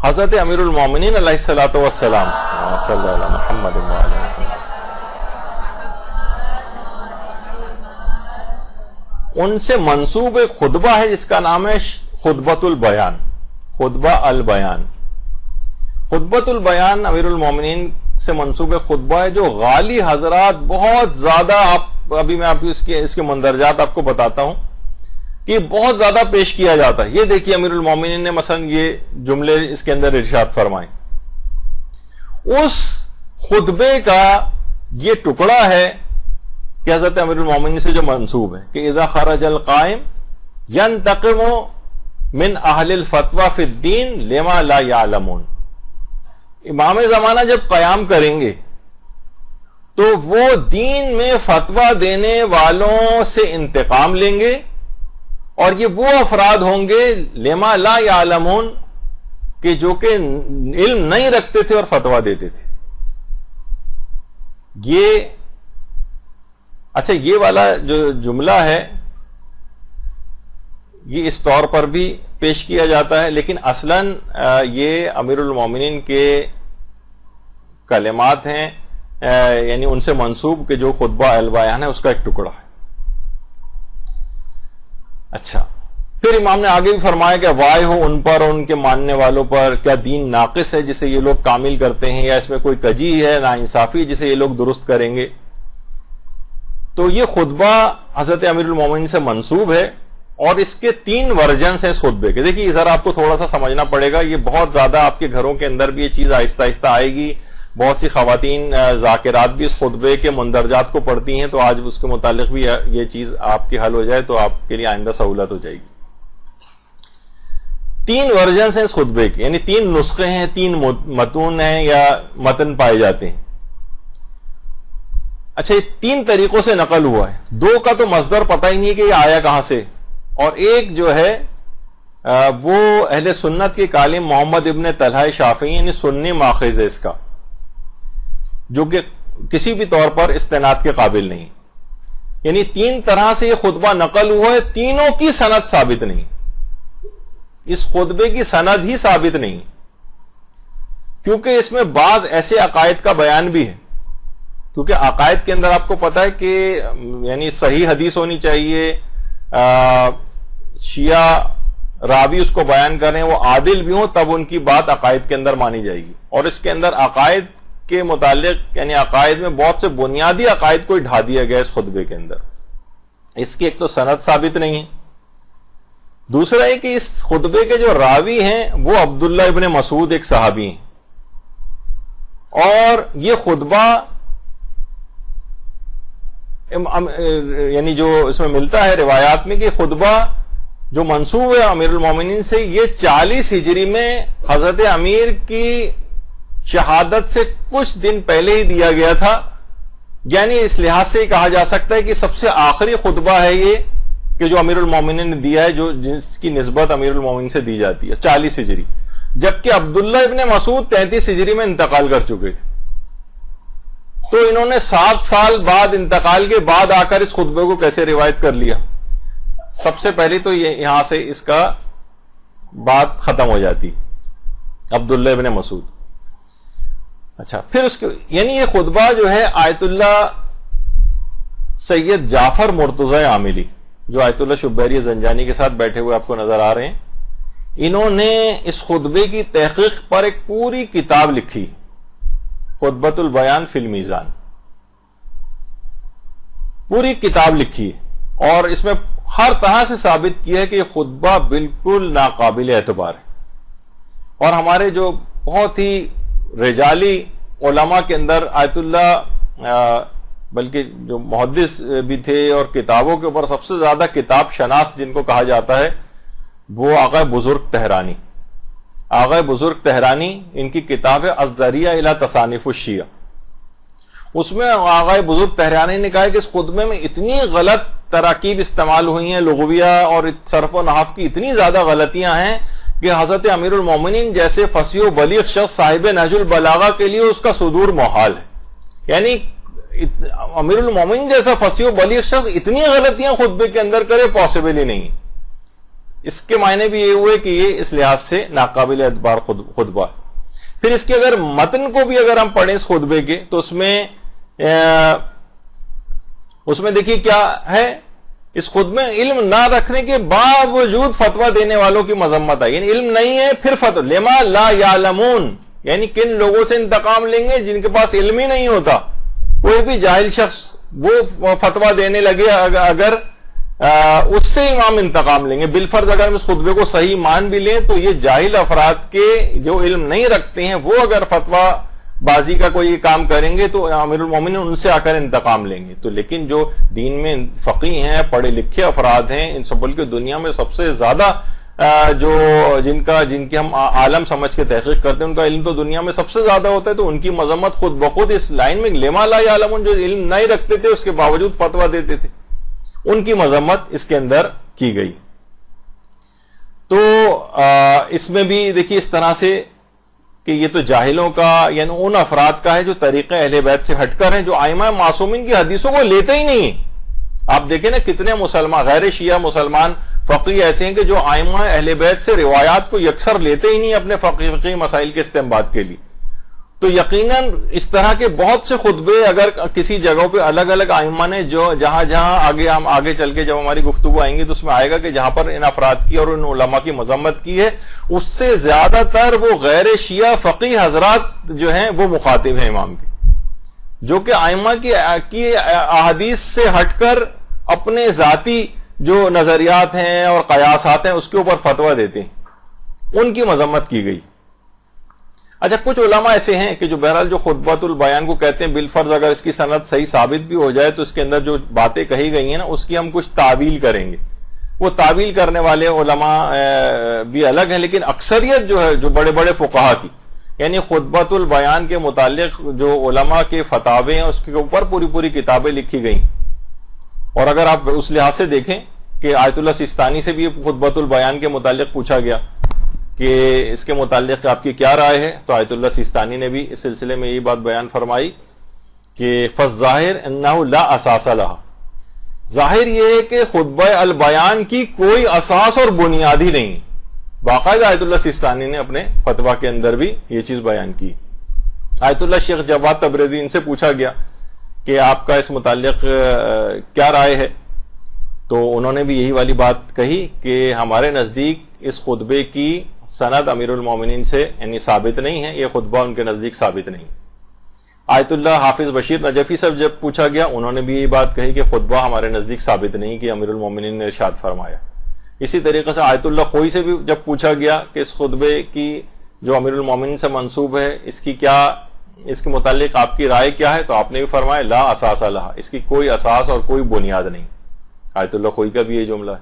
حضرت امیر المومنین علیہ الصلوۃ والسلام صلی اللہ علیہ محمد وعلی محمد، ان سے منسوب ایک خطبہ ہے جس کا نام ہے خطبۃ البیان، خطبہ البیان۔ خطبۃ البیان امیر المومنین سے منسوب خطبہ ہے جو غالی حضرات بہت زیادہ، ابھی میں آپ اس کے مندرجات آپ کو بتاتا ہوں کہ بہت زیادہ پیش کیا جاتا ہے۔ یہ دیکھیے امیر المومنین نے مثلا یہ جملے اس کے اندر ارشاد فرمائے، اس خطبے کا یہ ٹکڑا ہے کہ حضرت امیر المومنین سے جو منسوب ہے کہ اذا خرج القائم ينتقم من اہل الفتوى فی الدین لما لا يعلمون، امام زمانہ جب قیام کریں گے تو وہ دین میں فتویٰ دینے والوں سے انتقام لیں گے، اور یہ وہ افراد ہوں گے لما لا يعلمون کہ جو کہ علم نہیں رکھتے تھے اور فتویٰ دیتے تھے۔ یہ اچھا، یہ والا جو جملہ ہے یہ اس طور پر بھی پیش کیا جاتا ہے، لیکن اصلاً یہ امیر المومنین کے کلمات ہیں، یعنی ان سے منسوب کہ جو خطبہ البیان ہے اس کا ایک ٹکڑا ہے۔ اچھا، پھر امام نے آگے بھی فرمایا کہ وائے ہو ان پر اور ان کے ماننے والوں پر، کیا دین ناقص ہے جسے یہ لوگ کامل کرتے ہیں، یا اس میں کوئی کجی ہے ناانصافی جسے یہ لوگ درست کریں گے۔ تو یہ خطبہ حضرت امیر المومنین سے منسوب ہے، اور اس کے 3 ورژنز ہیں اس خطبے کے۔ دیکھیے ذرا آپ کو تھوڑا سا سمجھنا پڑے گا، یہ بہت زیادہ آپ کے گھروں کے اندر بھی یہ چیز آہستہ آہستہ آئے گی۔ بہت سی خواتین ذاکرات بھی اس خطبے کے مندرجات کو پڑھتی ہیں، تو آج اس کے متعلق بھی یہ چیز آپ کی حل ہو جائے تو آپ کے لیے آئندہ سہولت ہو جائے گی۔ 3 ورژنز ہیں اس خطبے کے، یعنی 3 نسخے ہیں، 3 متون ہیں یا متن پائے جاتے ہیں۔ اچھا، یہ 3 طریقوں سے نقل ہوا ہے، 2 کا تو مصدر پتہ ہی نہیں کہ یہ آیا کہاں سے، اور ایک جو ہے وہ اہل سنت کے عالم محمد ابن طلحہ شافعی، یعنی سنی ماخذ ہے اس کا، جو کہ کسی بھی طور پر استناد کے قابل نہیں۔ یعنی 3 طرح سے یہ خطبہ نقل ہوا ہے، تینوں کی سند ثابت نہیں، اس خطبے کی سند ہی ثابت نہیں، کیونکہ اس میں بعض ایسے عقائد کا بیان بھی ہے، کیونکہ عقائد کے اندر آپ کو پتا ہے کہ یعنی صحیح حدیث ہونی چاہیے، شیعہ راوی اس کو بیان کریں وہ عادل بھی ہوں، تب ان کی بات عقائد کے اندر مانی جائے گی، اور اس کے اندر عقائد کے متعلق یعنی عقائد میں بہت سے بنیادی عقائد کو ڈھا دیا گیا اس خطبے کے اندر۔ اس کی ایک تو سند ثابت نہیں ہے، دوسرا ہے کہ اس خطبے کے جو راوی ہیں وہ عبداللہ ابن مسعود ایک صحابی ہیں، اور یہ خطبہ یعنی جو اس میں ملتا ہے روایات میں کہ خطبہ جو منسوب ہے امیر المومنین سے، یہ 40 ہجری میں حضرت امیر کی شہادت سے کچھ دن پہلے ہی دیا گیا تھا، یعنی اس لحاظ سے کہا جا سکتا ہے کہ سب سے آخری خطبہ ہے یہ کہ جو امیر المومنین نے دیا ہے، جو جس کی نسبت امیر المومنین سے دی جاتی ہے 40 ہجری، جبکہ عبداللہ ابن مسعود 33 ہجری میں انتقال کر چکے تھے۔ تو انہوں نے 7 سال بعد انتقال کے بعد آ کر اس خطبے کو کیسے روایت کر لیا؟ سب سے پہلے تو یہاں سے اس کا بات ختم ہو جاتی، عبداللہ ابن مسعود۔ اچھا، پھر اس کے یعنی یہ خطبہ جو ہے آیت اللہ سید جعفر مرتضی عاملی، جو آیت اللہ شبیری زنجانی کے ساتھ بیٹھے ہوئے آپ کو نظر آ رہے ہیں، انہوں نے اس خطبے کی تحقیق پر ایک پوری کتاب لکھی، خطبۃ البیان فی المیزان، پوری کتاب لکھی ہے، اور اس میں ہر طرح سے ثابت کیا ہے کہ یہ خطبہ بالکل ناقابل اعتبار ہے، اور ہمارے جو بہت ہی رجالی علماء کے اندر آیت اللہ بلکہ جو محدث بھی تھے اور کتابوں کے اوپر سب سے زیادہ کتاب شناس جن کو کہا جاتا ہے، وہ آغا بزرگ طحرانی، آغا بزرگ طحرانی، ان کی کتاب ہے الذریعہ الی تصانیف الشیعہ۔ اس میں آغا بزرگ طحرانی نے کہا ہے کہ اس خطبے میں اتنی غلط تراکیب استعمال ہوئی ہیں، لغویہ اور صرف و نحو کی اتنی زیادہ غلطیاں ہیں کہ حضرت امیر المومنین جیسے فصیح و بلیغ شخص صاحب نہج البلاغہ کے لیے اس کا صدور محال ہے۔ یعنی امیر المومنین جیسا فصیح و بلیغ شخص اتنی غلطیاں خطبے کے اندر کرے، پاسبل ہی نہیں۔ اس کے معنی بھی یہ ہوئے کہ یہ اس لحاظ سے ناقابل اعتبار خطبہ. پھر اس کے اگر متن کو بھی اگر ہم پڑھیں اس خطبے کے تو اس میں دیکھیے کیا ہے. اس خطبے میں علم نہ رکھنے کے باوجود فتویٰ دینے والوں کی مذمت ہے. یعنی علم نہیں ہے پھر فتویٰ. لما لا یعلمون، یعنی کن لوگوں سے انتقام لیں گے جن کے پاس علم ہی نہیں ہوتا. کوئی بھی جاہل شخص وہ فتویٰ دینے لگے اگر اس سے امام انتقام لیں گے. بالفرض اگر ہم اس خطبے کو صحیح مان بھی لیں تو یہ جاہل افراد کے جو علم نہیں رکھتے ہیں وہ اگر فتویٰ بازی کا کوئی کام کریں گے تو امیر المومنین ان سے آ کر انتقام لیں گے. تو لیکن جو دین میں فقیہ ہیں، پڑھے لکھے افراد ہیں، ان سب بلکہ دنیا میں سب سے زیادہ جو جن کی ہم عالم سمجھ کے تحقیق کرتے ہیں ان کا علم تو دنیا میں سب سے زیادہ ہوتا ہے، تو ان کی مذمت خود بخود اس لائن میں لما لا یعلمون، جو علم نہیں رکھتے تھے اس کے باوجود فتویٰ دیتے تھے، ان کی مذمت اس کے اندر کی گئی. تو اس میں بھی دیکھیے اس طرح سے کہ یہ تو جاہلوں کا یعنی ان افراد کا ہے جو طریقہ اہل بیت سے ہٹ کر ہیں، جو ائمہ معصومین کی حدیثوں کو لیتے ہی نہیں. آپ دیکھیں نا کتنے مسلمان غیر شیعہ مسلمان فقیہ ایسے ہیں کہ جو ائمہ اہل بیت سے روایات کو یکسر لیتے ہی نہیں اپنے فقہی مسائل کے استنباط کے لیے. تو یقیناً اس طرح کے بہت سے خطبے اگر کسی جگہوں پہ الگ الگ ائمہ نے جو جہاں ہم آگے چل کے جب ہماری گفتگو آئیں گی تو اس میں آئے گا کہ جہاں پر ان افراد کی اور ان علماء کی مذمت کی ہے اس سے زیادہ تر وہ غیر شیعہ فقیہ حضرات جو ہیں وہ مخاطب ہیں امام کے، جو کہ ائمہ کی احادیث سے ہٹ کر اپنے ذاتی جو نظریات ہیں اور قیاسات ہیں اس کے اوپر فتویٰ دیتے ہیں، ان کی مذمت کی گئی. اچھا کچھ علماء ایسے ہیں کہ جو بہرحال جو خطبۃ البیان کو کہتے ہیں بالفرض اگر اس کی سند صحیح ثابت بھی ہو جائے تو اس کے اندر جو باتیں کہی گئی ہیں نا اس کی ہم کچھ تعویل کریں گے. وہ تعویل کرنے والے علماء بھی الگ ہیں، لیکن اکثریت جو ہے جو بڑے بڑے فقہا کی یعنی خطبۃ البیان کے متعلق جو علماء کے فتاوے ہیں اس کے اوپر پوری کتابیں لکھی گئی. اور اگر آپ اس لحاظ سے دیکھیں کہ آیت اللہ سیستانی سے بھی خطبۃ البیان کے متعلق پوچھا گیا کہ اس کے متعلق آپ کی کیا رائے ہے، تو آیت اللہ سیستانی نے بھی اس سلسلے میں یہی بات بیان فرمائی کہ فالظاہر انہ لا اساس لہا، ظاہر یہ ہے کہ خطبہ البیان کی کوئی اساس اور بنیاد ہی نہیں. باقاعدہ آیت اللہ سیستانی نے اپنے فتویٰ کے اندر بھی یہ چیز بیان کی. آیت اللہ شیخ جواد تبریزی ان سے پوچھا گیا کہ آپ کا اس متعلق کیا رائے ہے، تو انہوں نے بھی یہی والی بات کہی کہ ہمارے نزدیک اس خطبے کی سند امیر المومنین سے یعنی ثابت نہیں ہے، یہ خطبہ ان کے نزدیک ثابت نہیں. آیت اللہ حافظ بشیر نجفی سے جب پوچھا گیا انہوں نے بھی یہی بات کہی کہ خطبہ ہمارے نزدیک ثابت نہیں کہ امیر المومنین نے ارشاد فرمایا. اسی طریقے سے آیت اللہ خوئی سے بھی جب پوچھا گیا کہ اس خطبے کی جو امیر المومنین سے منسوب ہے اس کے متعلق آپ کی رائے کیا ہے، تو آپ نے بھی فرمایا لا اساس لہا، اس کی کوئی اساس اور کوئی بنیاد نہیں. آیت اللہ خوئی کا بھی یہ جملہ ہے.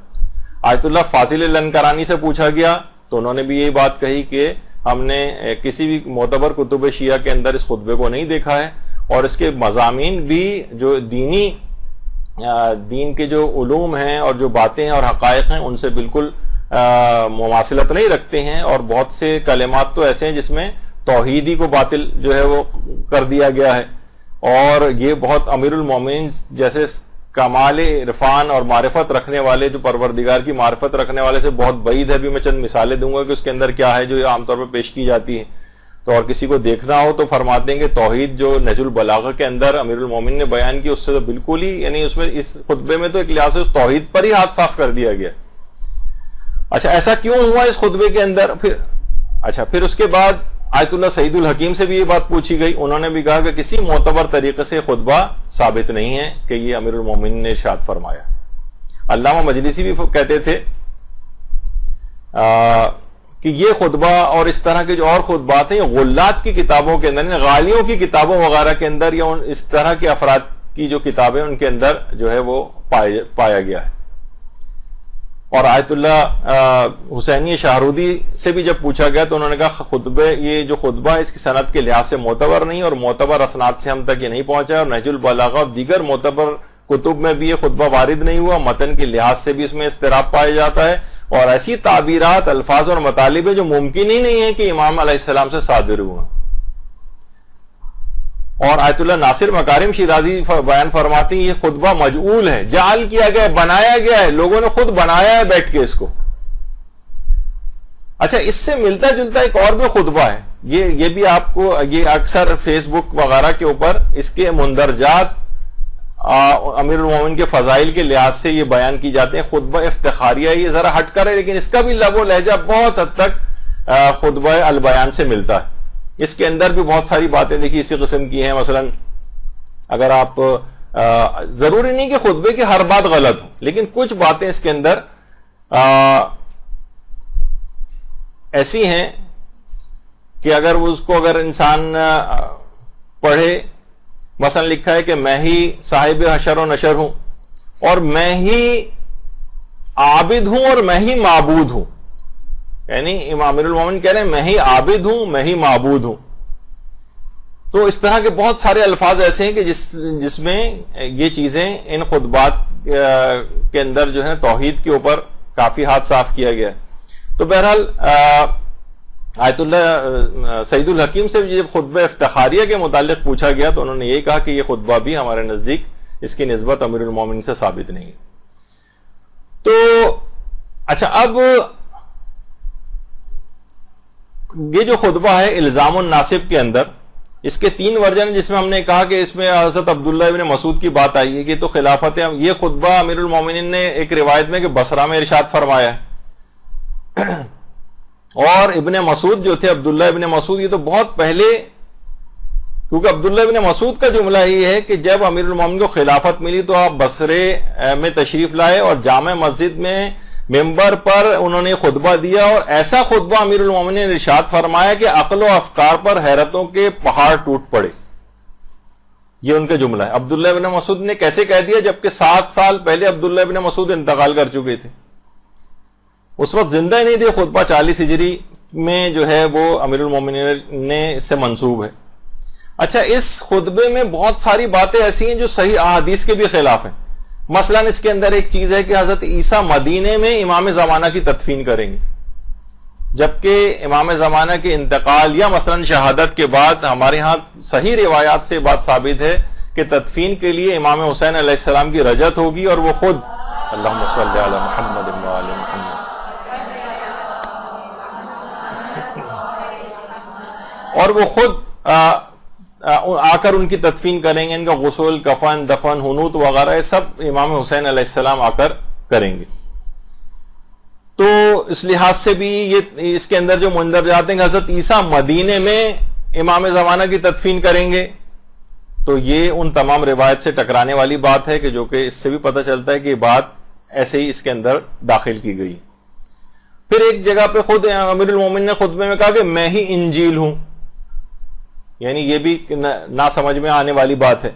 آیت اللہ فاضل لنکرانی سے پوچھا گیا تو انہوں نے بھی یہی بات کہی کہ ہم نے کسی بھی معتبر کتب شیعہ کے اندر اس خطبے کو نہیں دیکھا ہے، اور اس کے مضامین بھی جو دین کے جو علوم ہیں اور جو باتیں ہیں اور حقائق ہیں ان سے بالکل مماثلت نہیں رکھتے ہیں، اور بہت سے کلمات تو ایسے ہیں جس میں توحیدی کو باطل جو ہے وہ کر دیا گیا ہے، اور یہ بہت امیر المومنین جیسے کمال عرفان اور معرفت رکھنے والے جو پروردگار کی معرفت رکھنے والے سے بہت بعید ہے. بھی میں چند مثالیں دوں گا کہ اس کے اندر کیا ہے جو عام طور پر پیش کی جاتی ہیں. تو اور کسی کو دیکھنا ہو تو فرماتے ہیں کہ توحید جو نہج البلاغہ کے اندر امیر المومنین نے بیان کی اس سے تو بالکل ہی یعنی اس میں اس خطبے میں تو ایک لحاظ سے توحید پر ہی ہاتھ صاف کر دیا گیا. اچھا ایسا کیوں ہوا اس خطبے کے اندر؟ پھر اس کے بعد آیت اللہ سعید الحکیم سے بھی یہ بات پوچھی گئی، انہوں نے بھی کہا کہ کسی معتبر طریقے سے خطبہ ثابت نہیں ہے کہ یہ امیر المومنین نے ارشاد فرمایا. علامہ مجلسی بھی کہتے تھے کہ یہ خطبہ اور اس طرح کے جو اور خطبات ہیں غلات کی کتابوں کے اندر، غالیوں کی کتابوں وغیرہ کے اندر یا اس طرح کے افراد کی جو کتابیں ان کے اندر جو ہے وہ پایا گیا ہے. اور آیت اللہ حسینی شاہرودی سے بھی جب پوچھا گیا تو انہوں نے کہا یہ جو خطبہ اس کی سند کے لحاظ سے معتبر نہیں، اور معتبر اسناد سے ہم تک یہ نہیں پہنچا، اور نہج البلاغہ اور دیگر معتبر کتب میں بھی یہ خطبہ وارد نہیں ہوا، متن کے لحاظ سے بھی اس میں اضطراب پایا جاتا ہے، اور ایسی تعبیرات الفاظ اور مطالب جو ممکن ہی نہیں ہے کہ امام علیہ السلام سے صادر ہوا. اور آیت اللہ ناصر مکارم شیرازی بیان فرماتی ہیں یہ خطبہ مجعول ہے، جعل کیا گیا ہے، بنایا گیا ہے، لوگوں نے خود بنایا ہے بیٹھ کے اس کو. اچھا اس سے ملتا جلتا ایک اور بھی خطبہ ہے, یہ بھی آپ کو, یہ اکثر فیس بک وغیرہ کے اوپر اس کے مندرجات امیر المومنین کے فضائل کے لحاظ سے یہ بیان کی جاتے ہیں. خطبہ افتخاریہ یہ ذرا ہٹ کر ہے, لیکن اس کا بھی لب و لہجہ بہت حد تک خطبہ البیان سے ملتا ہے. اس کے اندر بھی بہت ساری باتیں دیکھیے اسی قسم کی ہیں. مثلا اگر آپ, ضروری نہیں کہ خطبے کی ہر بات غلط ہو, لیکن کچھ باتیں اس کے اندر ایسی ہیں کہ اگر اس کو اگر انسان پڑھے, مثلا لکھا ہے کہ میں ہی صاحب حشر و نشر ہوں, اور میں ہی عابد ہوں اور میں ہی معبود ہوں. یعنی امام امیر المومنین کہہ رہے ہیں میں ہی عابد ہوں, میں ہی معبود ہوں. تو اس طرح کے بہت سارے الفاظ ایسے ہیں کہ جس میں یہ چیزیں ان خطبات کے اندر جو ہے توحید کے اوپر کافی ہاتھ صاف کیا گیا ہے. تو بہرحال آیت اللہ سعید الحکیم سے جب خطبہ افتخاریہ کے متعلق پوچھا گیا تو انہوں نے یہ کہا کہ یہ خطبہ بھی ہمارے نزدیک اس کی نسبت امیر المومنین سے ثابت نہیں ہے. تو اچھا, اب یہ جو خطبہ ہے الزام الناصب کے اندر, اس کے 3 ورژن, جس میں ہم نے کہا کہ اس میں حضرت عبداللہ ابن مسعود کی بات آئی ہے کہ تو خلافت, یہ خطبہ امیر المومنین نے ایک روایت میں کہ بصرہ میں ارشاد فرمایا ہے, اور ابن مسعود جو تھے, عبداللہ ابن مسعود, یہ تو بہت پہلے, کیونکہ عبداللہ ابن مسعود کا جملہ یہ ہے کہ جب امیر المومنین کو خلافت ملی تو آپ بصرے میں تشریف لائے اور جامع مسجد میں ممبر پر انہوں نے خطبہ دیا, اور ایسا خطبہ امیر المومنین نے ارشاد فرمایا کہ عقل و افکار پر حیرتوں کے پہاڑ ٹوٹ پڑے. یہ ان کا جملہ ہے. عبداللہ ابن مسعود نے کیسے کہہ دیا جبکہ 7 سال پہلے عبداللہ ابن مسعود انتقال کر چکے تھے, اس وقت زندہ ہی نہیں تھے. خطبہ 40 ہجری میں جو ہے وہ امیر المومنین نے اس سے منسوب ہے. اچھا, اس خطبے میں بہت ساری باتیں ایسی ہیں جو صحیح احادیث کے بھی خلاف ہیں. مثلا اس کے اندر ایک چیز ہے کہ حضرت عیسیٰ مدینے میں امام زمانہ کی تدفین کریں گے, جبکہ امام زمانہ کے انتقال یا مثلا شہادت کے بعد ہمارے ہاں صحیح روایات سے بات ثابت ہے کہ تدفین کے لیے امام حسین علیہ السلام کی رجعت ہوگی, اور وہ خود اللہم صلی علی محمد و آل محمد, اور وہ خود آ کر ان کی تدفین کریں گے. ان کا غسل, کفن, دفن, حنوط وغیرہ سب امام حسین علیہ السلام آ کر کریں گے. تو اس لحاظ سے بھی یہ اس کے اندر جو مندرجات ہیں کہ حضرت عیسیٰ مدینے میں امام زمانہ کی تدفین کریں گے, تو یہ ان تمام روایت سے ٹکرانے والی بات ہے کہ جو کہ اس سے بھی پتہ چلتا ہے کہ یہ بات ایسے ہی اس کے اندر داخل کی گئی. پھر ایک جگہ پہ خود امیر المومنین نے خطبے میں کہا کہ میں ہی انجیل ہوں, یعنی یہ بھی نہ سمجھ میں آنے والی بات ہے.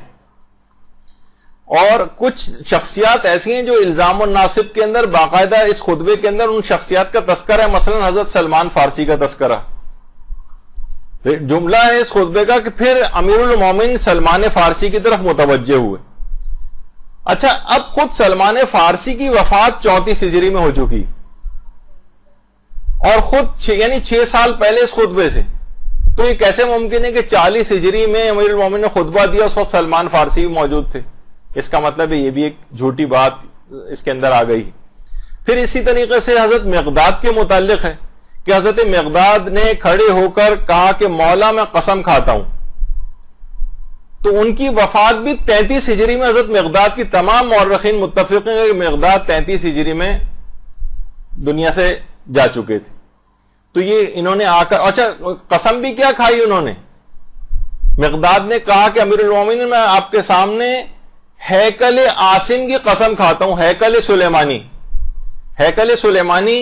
اور کچھ شخصیات ایسی ہیں جو الزام الناصب کے اندر باقاعدہ اس خطبے کے اندر ان شخصیات کا تذکرہ ہے. مثلا حضرت سلمان فارسی کا تذکرہ, جملہ ہے اس خطبے کا کہ پھر امیر المومنین سلمان فارسی کی طرف متوجہ ہوئے. اچھا, اب خود سلمان فارسی کی وفات 34 ہجری میں ہو چکی, اور خود یعنی 6 سال پہلے اس خطبے سے. تو یہ کیسے ممکن ہے کہ 40 ہجری میں امیر المومنین نے خطبہ دیا, اس وقت سلمان فارسی بھی موجود تھے؟ اس کا مطلب ہے یہ بھی ایک جھوٹی بات اس کے اندر آ گئی. پھر اسی طریقے سے حضرت مقداد کے متعلق ہے کہ حضرت مقداد نے کھڑے ہو کر کہا کہ مولا میں قسم کھاتا ہوں. تو ان کی وفات بھی 33 ہجری میں, حضرت مقداد کی تمام مورخین متفق ہیں کہ مقداد 33 ہجری میں دنیا سے جا چکے تھے. تو یہ انہوں نے آ کر, اچھا قسم بھی کیا کھائی انہوں نے, مقداد نے کہا کہ امیر المومنین میں آپ کے سامنے ہیکل آسن کی قسم کھاتا ہوں. ہیکل سلیمانی, ہیکل سلیمانی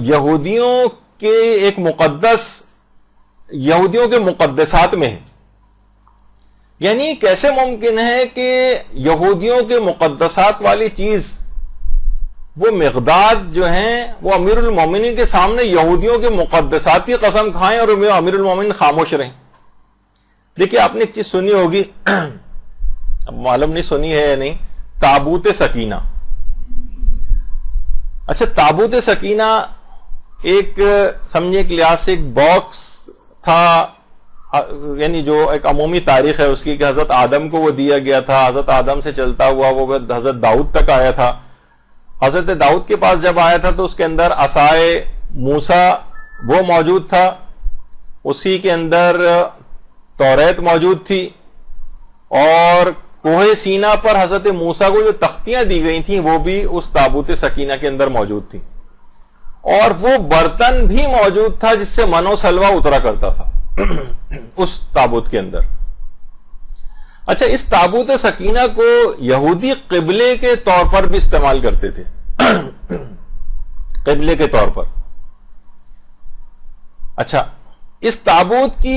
یہودیوں کے ایک مقدس, یہودیوں کے مقدسات میں ہے. یعنی کیسے ممکن ہے کہ یہودیوں کے مقدسات والی چیز وہ مقداد جو ہیں وہ امیر المومنین کے سامنے یہودیوں کے مقدسات کی قسم کھائیں اور امیر المومنین خاموش رہیں. دیکھیے آپ نے ایک چیز سنی ہوگی, اب معلوم نہیں سنی ہے یا نہیں, تابوت سکینہ. اچھا, تابوت سکینہ ایک سمجھے ایک لحاظ سے ایک باکس تھا, یعنی جو ایک عمومی تاریخ ہے اس کی کہ حضرت آدم کو وہ دیا گیا تھا, حضرت آدم سے چلتا ہوا وہ حضرت داؤد تک آیا تھا. حضرت داؤد کے پاس جب آیا تھا تو اس کے اندر عصائے موسیٰ وہ موجود تھا, اسی کے اندر توریت موجود تھی, اور کوہ سینا پر حضرت موسیٰ کو جو تختیاں دی گئی تھیں وہ بھی اس تابوت سکینہ کے اندر موجود تھیں, اور وہ برتن بھی موجود تھا جس سے من و سلوہ اترا کرتا تھا اس تابوت کے اندر. اچھا, اس تابوت سکینہ کو یہودی قبلے کے طور پر بھی استعمال کرتے تھے, قبلے کے طور پر. اچھا, اس تابوت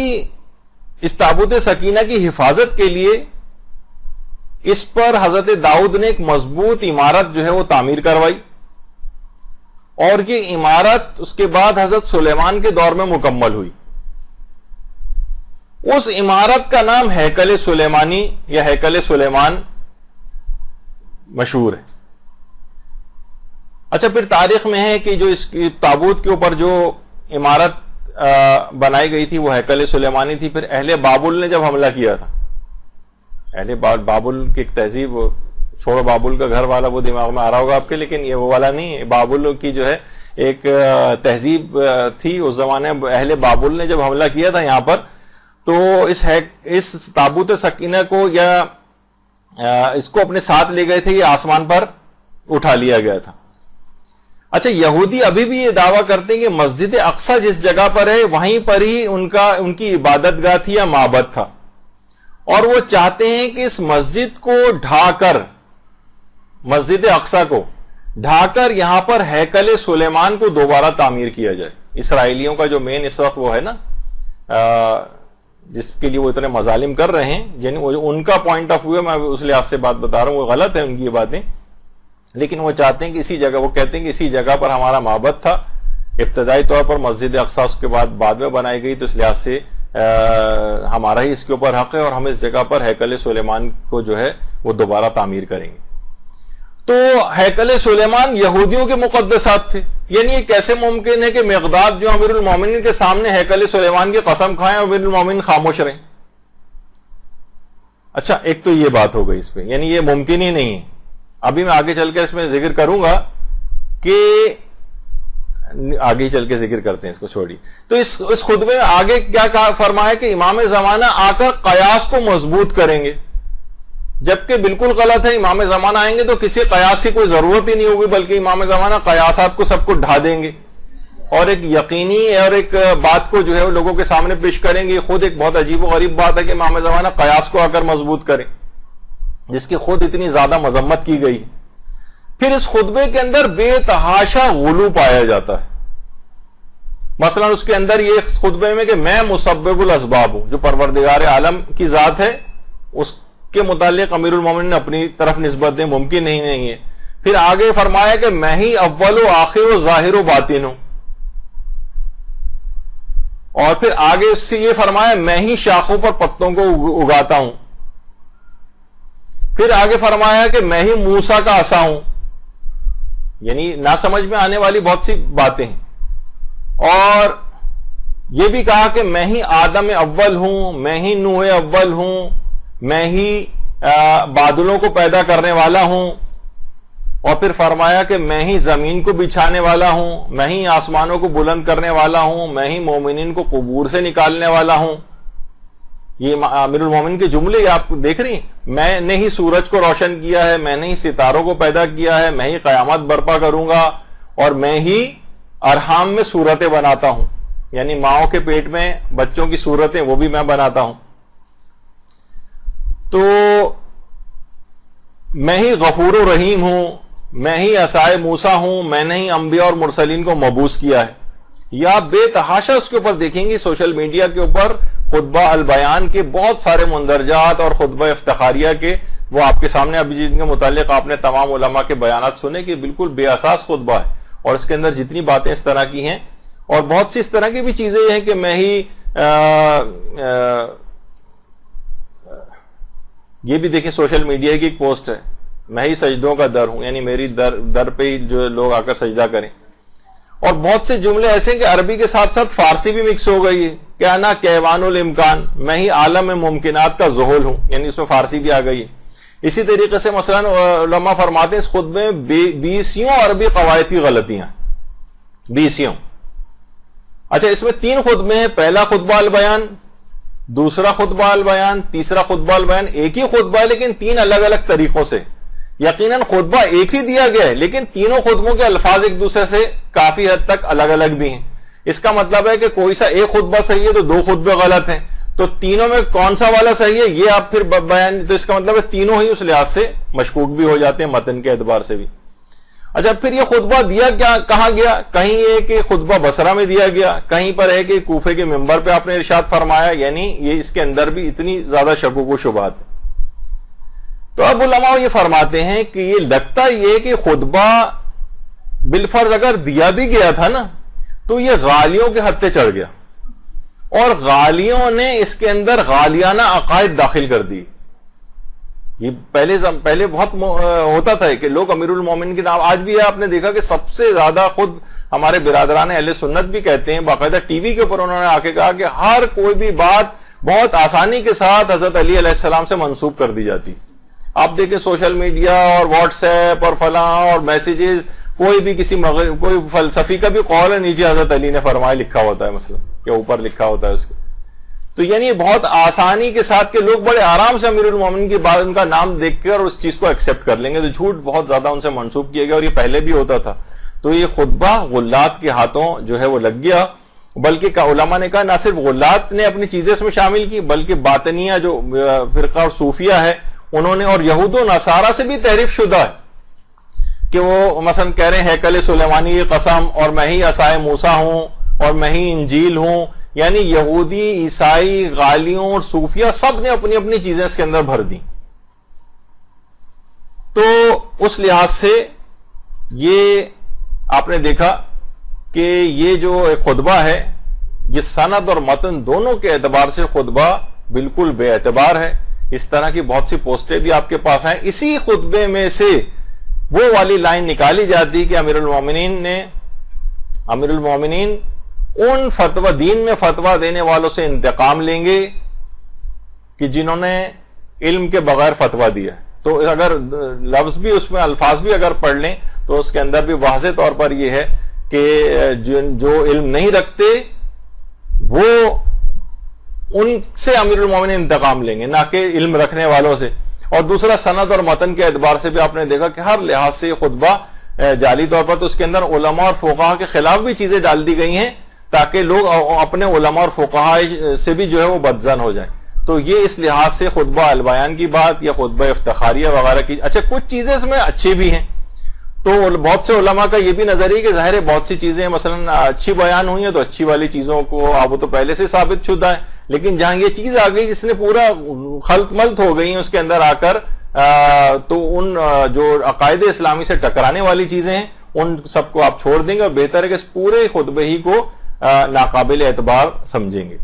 سکینہ کی حفاظت کے لیے اس پر حضرت داؤد نے ایک مضبوط عمارت جو ہے وہ تعمیر کروائی, اور یہ عمارت اس کے بعد حضرت سلیمان کے دور میں مکمل ہوئی. اس عمارت کا نام ہیکل سلیمانی یا ہیکل سلیمان مشہور ہے. اچھا, پھر تاریخ میں ہے کہ جو اس تابوت کے اوپر جو عمارت بنائی گئی تھی وہ ہیکل سلیمانی تھی. پھر اہل بابل نے جب حملہ کیا تھا, اہل بابل کی ایک تہذیب, چھوڑو بابل کا گھر والا وہ دماغ میں آ رہا ہوگا آپ کے, لیکن یہ وہ والا نہیں ہے. بابل کی جو ہے ایک تہذیب تھی اس زمانے میں. اہل بابل نے جب حملہ کیا تھا یہاں پر, تو اس تابوت سکینہ کو یا اس کو اپنے ساتھ لے گئے تھے, یہ آسمان پر اٹھا لیا گیا تھا. اچھا, یہودی ابھی بھی یہ دعویٰ کرتے ہیں کہ مسجد اقصی جس جگہ پر ہے وہیں پر ہی ان کی عبادت گاہ تھی یا معبد تھا, اور وہ چاہتے ہیں کہ اس مسجد کو ڈھا کر, مسجد اقصی کو ڈھا کر یہاں پر ہیکل سلیمان کو دوبارہ تعمیر کیا جائے. اسرائیلیوں کا جو مین اس وقت وہ ہے نا, جس کے لیے وہ اتنے مظالم کر رہے ہیں, یعنی ان کا پوائنٹ آف ویو ہے, میں اس لحاظ سے بات بتا رہا ہوں, وہ غلط ہے ان کی یہ باتیں, لیکن وہ چاہتے ہیں کہ اسی جگہ, وہ کہتے ہیں کہ اسی جگہ پر ہمارا معبد تھا ابتدائی طور پر, مسجد اقصی اس کے بعد میں بنائی گئی, تو اس لحاظ سے ہمارا ہی اس کے اوپر حق ہے, اور ہم اس جگہ پر ہیکل سلیمان کو جو ہے وہ دوبارہ تعمیر کریں گے. تو ہیکل سلیمان یہودیوں کے مقدسات تھے. یعنی یہ کیسے ممکن ہے کہ مقداد جو امیر المومنین کے سامنے ہیکل سلیمان کی قسم کھائیں اور امیر المومنین خاموش رہیں؟ اچھا, ایک تو یہ بات ہو گئی اس پہ, یعنی یہ ممکن ہی نہیں ہے. ابھی میں آگے چل کے اس میں ذکر کروں گا کہ آگے چل کے ذکر کرتے ہیں, اس کو چھوڑی. تو اس خطبے میں آگے کیا فرمایا کہ امام زمانہ آ کر قیاس کو مضبوط کریں گے, جبکہ بالکل غلط ہے. امام زمانہ آئیں گے تو کسی قیاس کی کوئی ضرورت ہی نہیں ہوگی, بلکہ امام زمانہ قیاسات کو سب کو ڈھا دیں گے, اور ایک یقینی اور ایک بات کو جو ہے لوگوں کے سامنے پیش کریں گے. خود ایک بہت عجیب و غریب بات ہے کہ امام زمانہ قیاس کو آ کر مضبوط کریں, جس کی خود اتنی زیادہ مذمت کی گئی. پھر اس خطبے کے اندر بے تحاشا غلو پایا جاتا ہے. مثلا اس کے اندر یہ خطبے میں کہ میں مسبب الاسباب ہوں, جو پروردگار عالم کی ذات ہے اس کے متعلق امیر المومنین نے اپنی طرف نسبت دیں, ممکن نہیں ہے. پھر آگے فرمایا کہ میں ہی اول و آخر و ظاہر و باطن ہوں, اور پھر آگے اس سے یہ فرمایا میں ہی شاخوں پر پتوں کو اگاتا ہوں. پھر آگے فرمایا کہ میں ہی موسیٰ کا عصا ہوں. یعنی نہ سمجھ میں آنے والی بہت سی باتیں ہیں. اور یہ بھی کہا کہ میں ہی آدم اول ہوں, میں ہی نوح اول ہوں, میں ہی بادلوں کو پیدا کرنے والا ہوں. اور پھر فرمایا کہ میں ہی زمین کو بچھانے والا ہوں, میں ہی آسمانوں کو بلند کرنے والا ہوں, میں ہی مومنین کو قبور سے نکالنے والا ہوں. یہ امیر المومنین کے جملے آپ دیکھ رہی ہیں. میں نے ہی سورج کو روشن کیا ہے, میں نے ہی ستاروں کو پیدا کیا ہے, میں ہی قیامت برپا کروں گا, اور میں ہی ارحام میں صورتیں بناتا ہوں, یعنی ماؤں کے پیٹ میں بچوں کی صورتیں وہ بھی میں بناتا ہوں. تو میں ہی غفور و رحیم ہوں, میں ہی عصائے موسیٰ ہوں, میں نے ہی انبیاء اور مرسلین کو مبعوث کیا ہے. یا بے تحاشا اس کے اوپر دیکھیں گے سوشل میڈیا کے اوپر خطبہ البیان کے بہت سارے مندرجات اور خطبہ افتخاریہ کے, وہ آپ کے سامنے ابھی جن کے متعلق آپ نے تمام علماء کے بیانات سنے کہ بالکل بے اساس خطبہ ہے, اور اس کے اندر جتنی باتیں اس طرح کی ہیں, اور بہت سی اس طرح کی بھی چیزیں ہیں کہ میں ہی یہ بھی دیکھیں سوشل میڈیا کی ایک پوسٹ ہے, میں ہی سجدوں کا در ہوں, یعنی میری در پہ ہی جو لوگ آ کر سجدہ کریں. اور بہت سے جملے ایسے ہیں کہ عربی کے ساتھ ساتھ فارسی بھی مکس ہو گئی ہے. کیا نا کیوان الامکان, میں ہی عالم ممکنات کا ذہول ہوں, یعنی اس میں فارسی بھی آ گئی ہے. اسی طریقے سے مثلا علماء فرماتے ہیں اس خطبے میں 20 عربی قواعدی غلطیاں, 20. اچھا اس میں 3 خطبے ہیں، پہلا خطبہ البیان، دوسرا خطبہ البیان، تیسرا خطبہ البیان، ایک ہی خطبہ ہے لیکن 3 الگ الگ طریقوں سے. یقیناً خطبہ ایک ہی دیا گیا ہے لیکن تینوں خطبوں کے الفاظ ایک دوسرے سے کافی حد تک الگ الگ بھی ہیں. اس کا مطلب ہے کہ کوئی سا ایک خطبہ صحیح ہے تو 2 خطبے غلط ہیں، تو تینوں میں کون سا والا صحیح ہے یہ آپ پھر بیان، تو اس کا مطلب ہے تینوں ہی اس لحاظ سے مشکوک بھی ہو جاتے ہیں متن کے اعتبار سے بھی. اچھا پھر یہ خطبہ دیا کیا کہاں گیا؟ کہیں یہ کہ خطبہ بصرہ میں دیا گیا، کہیں پر ہے کہ کوفے کے ممبر پہ آپ نے ارشاد فرمایا، یعنی یہ اس کے اندر بھی اتنی زیادہ شکوک و شبہات. تو اب علماء یہ فرماتے ہیں کہ یہ لگتا یہ کہ خطبہ بالفرض اگر دیا بھی گیا تھا نا تو یہ غالیوں کے حد پہ چڑھ گیا اور غالیوں نے اس کے اندر غالیانہ عقائد داخل کر دی. یہ پہلے بہت ہوتا تھا کہ لوگ امیر المومنین کے نام، آج بھی آپ نے دیکھا کہ سب سے زیادہ خود ہمارے برادران اہل سنت بھی کہتے ہیں، باقاعدہ ٹی وی کے اوپر انہوں نے آ کے کہا کہ ہر کوئی بھی بات بہت آسانی کے ساتھ حضرت علی علیہ السلام سے منسوب کر دی جاتی. آپ دیکھیں سوشل میڈیا اور واٹس ایپ اور فلاں اور میسیجز، کوئی بھی کسی کوئی فلسفی کا بھی قول ہے نیچے حضرت علی نے فرمایا لکھا ہوتا ہے مثلا، یا اوپر لکھا ہوتا ہے اس کے. تو یعنی بہت آسانی کے ساتھ کہ لوگ بڑے آرام سے امیر المومنین کی بات، ان کا نام دیکھ کر اس چیز کو ایکسپٹ کر لیں گے. تو جھوٹ بہت زیادہ ان سے منسوب کیا گیا اور یہ پہلے بھی ہوتا تھا. تو یہ خطبہ غلات کے ہاتھوں جو ہے وہ لگ گیا، بلکہ علماء نے کہا نہ صرف غلات نے اپنی چیزیں اس میں شامل کی بلکہ باطنیہ جو فرقہ اور صوفیہ ہے انہوں نے، اور یہود و نصارہ سے بھی تحریف شدہ ہے کہ وہ مثلا کہہ رہے ہیں ہیکل سلیمانی کی قسم، اور میں ہی عصائے موسیٰ ہوں، اور میں ہی انجیل ہوں. یعنی یہودی، عیسائی، غالیوں اور صوفیہ سب نے اپنی اپنی چیزیں اس کے اندر بھر دی. تو اس لحاظ سے یہ آپ نے دیکھا کہ یہ جو ایک خطبہ ہے یہ سند اور متن دونوں کے اعتبار سے خطبہ بالکل بے اعتبار ہے. اس طرح کی بہت سی پوسٹیں بھی آپ کے پاس ہیں. اسی خطبے میں سے وہ والی لائن نکالی جاتی کہ امیر المومنین ان فتوی دین میں فتویٰ دینے والوں سے انتقام لیں گے کہ جنہوں نے علم کے بغیر فتویٰ دیا. تو اگر لفظ بھی اس میں الفاظ بھی اگر پڑھ لیں تو اس کے اندر بھی واضح طور پر یہ ہے کہ جو علم نہیں رکھتے وہ ان سے امیر المومنین انتقام لیں گے، نہ کہ علم رکھنے والوں سے. اور دوسرا سند اور متن کے اعتبار سے بھی آپ نے دیکھا کہ ہر لحاظ سے یہ خطبہ جعلی طور پر، تو اس کے اندر علماء اور فقہا کے خلاف بھی چیزیں ڈال دی گئی ہیں تاکہ لوگ اپنے علماء اور فقہا سے بھی جو ہے وہ بدظن ہو جائیں. تو یہ اس لحاظ سے خطبہ البیان کی بات یا خطبہ افتخاریہ وغیرہ کی. اچھا کچھ چیزیں اس میں اچھی بھی ہیں، تو بہت سے علماء کا یہ بھی نظریہ کہ ظاہر ہے بہت سی چیزیں مثلا اچھی بیان ہوئی ہیں تو اچھی والی چیزوں کو وہ تو پہلے سے ثابت شدہ ہے، لیکن جہاں یہ چیز آ گئی جس نے پورا خلط ملط ہو گئی ہیں اس کے اندر آ کر، تو ان جو عقائد اسلامی سے ٹکرانے والی چیزیں ہیں ان سب کو آپ چھوڑ دیں گے اور بہتر ہے کہ اس پورے خطبے ہی کو ناقابل اعتبار سمجھیں گے.